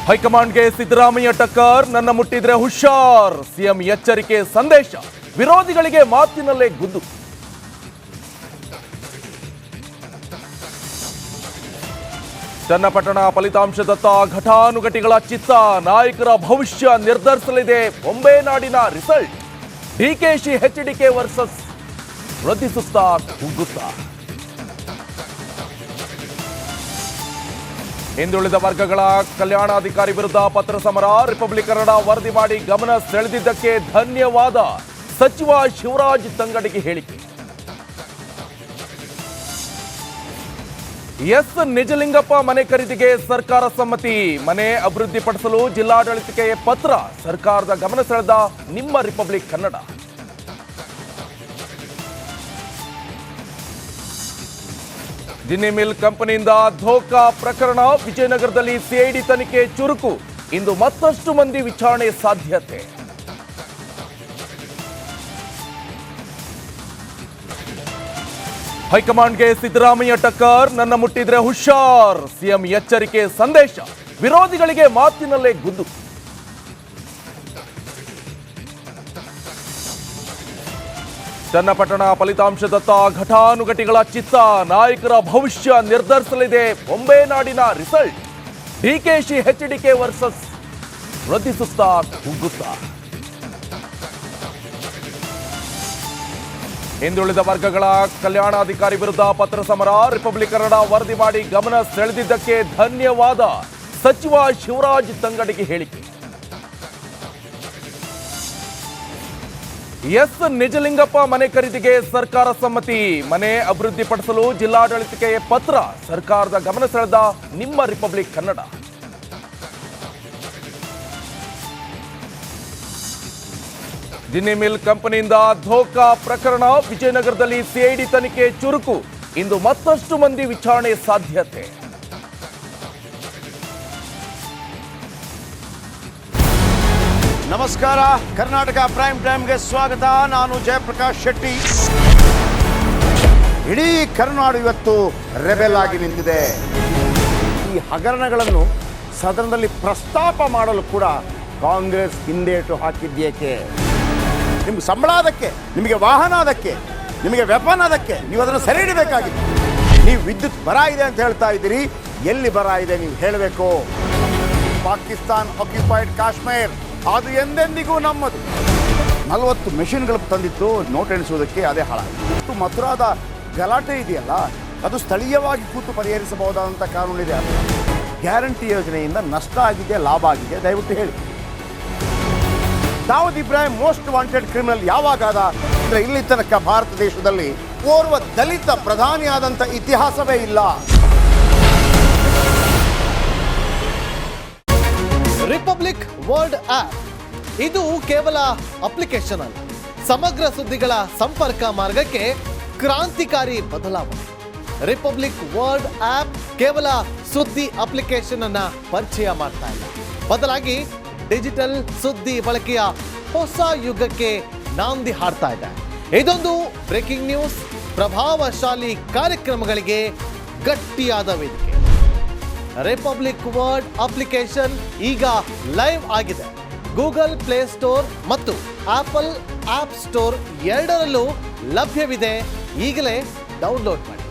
ಹೈಕಮಾಂಡ್ಗೆ ಸಿದ್ದರಾಮಯ್ಯ ಟಕ್ಕರ್, ನನ್ನ ಮುಟ್ಟಿದ್ರೆ ಹುಷಾರ್. ಸಿಎಂ ಎಚ್ಚರಿಕೆ ಸಂದೇಶ, ವಿರೋಧಿಗಳಿಗೆ ಮಾತಿನಲ್ಲೇ ಗುದ್ದು. ಚನ್ನಪಟ್ಟಣ ಫಲಿತಾಂಶದತ್ತ ಘಟಾನುಘಟಿಗಳ ಚಿತ್ತ, ನಾಯಕರ ಭವಿಷ್ಯ ನಿರ್ಧರಿಸಲಿದೆ ಬೊಂಬೆ ನಾಡಿನ ರಿಸಲ್ಟ್. ಡಿಕೆಶಿ ಎಚ್ಡಿಕೆ ವರ್ಸಸ್ ವೃದ್ಧಿಸುತ್ತಾ ಕುಗ್ಗುತ್ತಾ. ಹಿಂದುಳಿದ ವರ್ಗಗಳ ಕಲ್ಯಾಣಾಧಿಕಾರಿ ವಿರುದ್ಧ ಪತ್ರ ಸಮರ, ರಿಪಬ್ಲಿಕ್ ಕನ್ನಡ ವರದಿ ಮಾಡಿ ಗಮನ ಸೆಳೆದಿದ್ದಕ್ಕೆ ಧನ್ಯವಾದ. ಸಚಿವ ಶಿವರಾಜ್ ತಂಗಡಗಿ ಹೇಳಿಕೆ. ಎಸ್ ನಿಜಲಿಂಗಪ್ಪ ಮನೆ ಖರೀದಿಗೆ ಸರ್ಕಾರ ಸಮ್ಮತಿ, ಮನೆ ಅಭಿವೃದ್ಧಿಪಡಿಸಲು ಜಿಲ್ಲಾಡಳಿತಕ್ಕೆ ಪತ್ರ, ಸರ್ಕಾರದ ಗಮನ ಸೆಳೆದ ನಿಮ್ಮ ರಿಪಬ್ಲಿಕ್ ಕನ್ನಡ. ಜಿನ್ನಿ ಮಿಲ್ ಕಂಪನಿಯಿಂದ ಧೋಕಾ ಪ್ರಕರಣ, ವಿಜಯನಗರದಲ್ಲಿ ಸಿಐಡಿ ತನಿಖೆ ಚುರುಕು, ಇಂದು ಮತ್ತಷ್ಟು ಮಂದಿ ವಿಚಾರಣೆ ಸಾಧ್ಯತೆ. ಹೈಕಮಾಂಡ್ಗೆ ಸಿದ್ದರಾಮಯ್ಯ ಟಕ್ಕರ್, ನನ್ನ ಮುಟ್ಟಿದ್ರೆ ಹುಷಾರ್. ಸಿಎಂ ಎಚ್ಚರಿಕೆ ಸಂದೇಶ, ವಿರೋಧಿಗಳಿಗೆ ಮಾತಿನಲ್ಲೇ ಗುದ್ದು. ಚನ್ನಪಟ್ಟಣ ಫಲಿತಾಂಶದತ್ತ ಘಟಾನುಘಟಿಗಳ ಚಿತ್ತ, ನಾಯಕರ ಭವಿಷ್ಯ ನಿರ್ಧರಿಸಲಿದೆ ಬೊಂಬೆ ನಾಡಿನ ರಿಸಲ್ಟ್. ಡಿಕೆಶಿ ಎಚ್ಡಿಕೆ ವರ್ಸಸ್ ವೃದ್ಧಿಸುತ್ತಾ ಕುಗ್ಗುತ್ತಾ. ಹಿಂದುಳಿದ ವರ್ಗಗಳ ಕಲ್ಯಾಣಾಧಿಕಾರಿ ವಿರುದ್ಧ ಪತ್ರ ಸಮರ, ರಿಪಬ್ಲಿಕ್ ಕನ್ನಡ ವರದಿ ಮಾಡಿ ಗಮನ ಸೆಳೆದಿದ್ದಕ್ಕೆ ಧನ್ಯವಾದ. ಸಚಿವ ಶಿವರಾಜ್ ತಂಗಡಗಿ ಹೇಳಿಕೆ. ಎಸ್ ನಿಜಲಿಂಗಪ್ಪ ಮನೆ ಖರೀದಿಗೆ ಸರ್ಕಾರ ಸಮ್ಮತಿ, ಮನೆ ಅಭಿವೃದ್ಧಿಪಡಿಸಲು ಜಿಲ್ಲಾಡಳಿತಕ್ಕೆ ಪತ್ರ, ಸರ್ಕಾರದ ಗಮನ ಸೆಳೆದ ನಿಮ್ಮ ರಿಪಬ್ಲಿಕ್ ಕನ್ನಡ. ಜಿನ್ನಿ ಮಿಲ್ ಕಂಪನಿಯಿಂದ ಧೋಕಾ ಪ್ರಕರಣ, ವಿಜಯನಗರದಲ್ಲಿ ಸಿಐಡಿ ತನಿಖೆ ಚುರುಕು, ಇಂದು ಮತ್ತಷ್ಟು ಮಂದಿ ವಿಚಾರಣೆ ಸಾಧ್ಯತೆ. ನಮಸ್ಕಾರ, ಕರ್ನಾಟಕ ಪ್ರೈಮ್ ಟೈಮ್ಗೆ ಸ್ವಾಗತ. ನಾನು ಜಯಪ್ರಕಾಶ್ ಶೆಟ್ಟಿ. ಇಡೀ ಕರ್ನಾಡು ಇವತ್ತು ರೆಬೆಲ್ ಆಗಿ ನಿಂತಿದೆ. ಈ ಹಗರಣಗಳನ್ನು ಸದನದಲ್ಲಿ ಪ್ರಸ್ತಾಪ ಮಾಡಲು ಕೂಡ ಕಾಂಗ್ರೆಸ್ ಹಿಂದೇಟು ಹಾಕಿದ್ದೇಕೆ? ನಿಮ್ಗೆ ಸಂಬಳ ಅದಕ್ಕೆ, ನಿಮಗೆ ವಾಹನ ಅದಕ್ಕೆ, ನಿಮಗೆ ವೆಪನ್ ಅದಕ್ಕೆ, ನೀವು ಅದನ್ನು ಸೆರೆ ಹಿಡಿಬೇಕಾಗಿತ್ತು. ನೀವು ವಿದ್ಯುತ್ ಬರ ಇದೆ ಅಂತ ಹೇಳ್ತಾ ಇದ್ದೀರಿ, ಎಲ್ಲಿ ಬರ ಇದೆ ನೀವು ಹೇಳಬೇಕು. ಪಾಕಿಸ್ತಾನ್ ಆಕ್ಯುಪೈಡ್ ಕಾಶ್ಮೀರ್ ಅದು ಎಂದೆಂದಿಗೂ ನಮ್ಮದು. 40 ಮೆಷಿನ್ಗಳು ತಂದಿತ್ತು ನೋಟ್ ಎಣಿಸುವುದಕ್ಕೆ, ಅದೇ ಹಾಳಾಗಿದೆ. ಮಥುರಾದ ಗಲಾಟೆ ಇದೆಯಲ್ಲ, ಅದು ಸ್ಥಳೀಯವಾಗಿ ಕೂತು ಪರಿಹರಿಸಬಹುದಾದಂಥ ಕಾನೂನಿದೆ. ಗ್ಯಾರಂಟಿ ಯೋಜನೆಯಿಂದ ನಷ್ಟ ಆಗಿದೆ, ಲಾಭ ಆಗಿದೆ, ದಯವಿಟ್ಟು ಹೇಳಿ. Dawood Ibrahim most wanted criminal ಯಾವಾಗಾದ ಅಂದರೆ ಇಲ್ಲಿ ತನಕ ಭಾರತ ದೇಶದಲ್ಲಿ ಓರ್ವ ದಲಿತ ಪ್ರಧಾನಿಯಾದಂಥ ಇತಿಹಾಸವೇ ಇಲ್ಲ. ರಿಪಬ್ಲಿಕ್ ವರ್ಲ್ಡ್ ಆಪ್ ಇದು ಕೇವಲ ಅಪ್ಲಿಕೇಶನ್ ಅಲ್ಲ, ಸಮಗ್ರ ಸುದ್ದಿಗಳ ಸಂಪರ್ಕ ಮಾರ್ಗಕ್ಕೆ ಕ್ರಾಂತಿಕಾರಿ ಬದಲಾವಣೆ. ರಿಪಬ್ಲಿಕ್ ವರ್ಲ್ಡ್ ಆಪ್ ಕೇವಲ ಸುದ್ದಿ ಅಪ್ಲಿಕೇಶನ್ ಅನ್ನ ಪರಿಚಯ ಮಾಡ್ತಾ ಇಲ್ಲ, ಬದಲಾಗಿ ಡಿಜಿಟಲ್ ಸುದ್ದಿ ಬಳಕೆಯ ಹೊಸ ಯುಗಕ್ಕೆ ನಾಂದಿ ಹಾಡ್ತಾ ಇದೆ. ಇದೊಂದು ಬ್ರೇಕಿಂಗ್ ನ್ಯೂಸ್, ಪ್ರಭಾವಶಾಲಿ ಕಾರ್ಯಕ್ರಮಗಳಿಗೆ ಗಟ್ಟಿಯಾದ ವೇದಿಕೆ. ರಿಪಬ್ಲಿಕ್ ವರ್ಲ್ಡ್ ಅಪ್ಲಿಕೇಶನ್ ಈಗ ಲೈವ್ ಆಗಿದೆ. ಗೂಗಲ್ ಪ್ಲೇ ಸ್ಟೋರ್ ಮತ್ತು ಆಪಲ್ ಆಪ್ ಸ್ಟೋರ್ ಎರಡರಲ್ಲೂ ಲಭ್ಯವಿದೆ. ಈಗಲೇ ಡೌನ್ಲೋಡ್ ಮಾಡಿ.